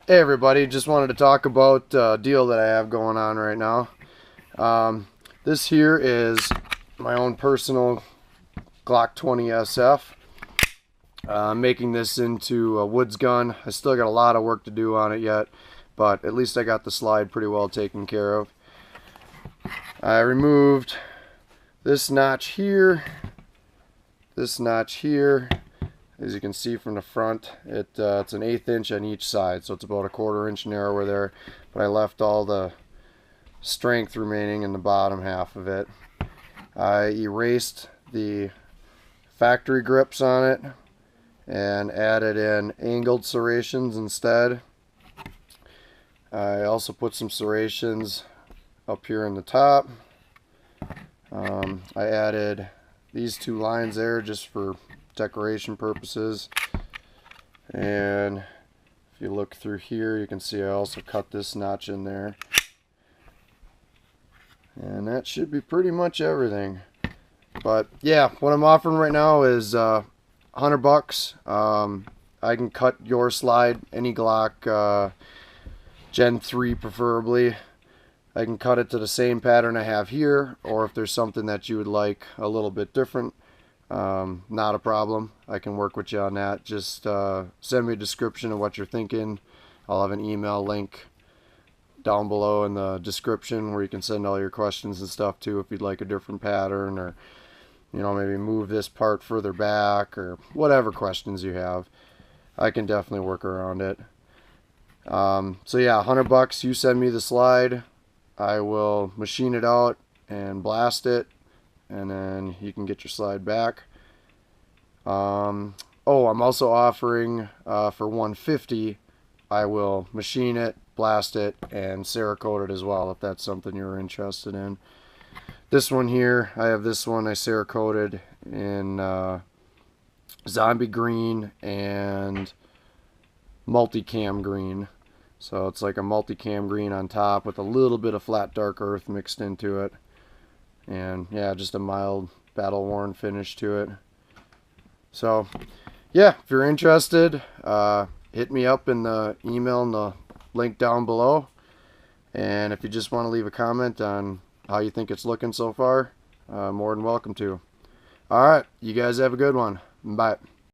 Hey everybody, just wanted to talk about a deal that I have going on right now. This here is my own personal Glock 20 SF. I'm making this into a woods gun. I still got a lot of work to do on it yet, but at least I got the slide pretty well taken care of. I removed this notch here, this notch here. As you can see from the front, it's an 1/8 inch on each side, so it's about a 1/4 inch narrower there, but I left all the strength remaining in the bottom half of it. I erased the factory grips on it and added in angled serrations instead. I also put some serrations up here in the top. I added these two lines there just for decoration purposes, and if you look through here you can see I also cut this notch in there, and that should be pretty much everything. But yeah, what I'm offering right now is $100. I can cut your slide, any Glock, Gen 3 preferably. I can cut it to the same pattern I have here, or if there's something that you would like a little bit different, not a problem. I can work with you on that. Just send me a description of what you're thinking. I'll have an email link down below in the description where you can send all your questions and stuff too, if you'd like a different pattern, or maybe move this part further back, or whatever questions you have. I can definitely work around it. So yeah, $100. You send me the slide, I will machine it out and blast it, and then you can get your slide back. I'm also offering for $150. I will machine it, blast it, and Cerakote it as well, if that's something you're interested in. This one here, I have this one I Cerakoted in zombie green and multicam green. So it's like a multicam green on top with a little bit of flat dark earth mixed into it. And yeah, just a mild battle-worn finish to it. So yeah, if you're interested, hit me up in the email and the link down below. And if you just want to leave a comment on how you think it's looking so far, more than welcome to. Alright, you guys have a good one. Bye.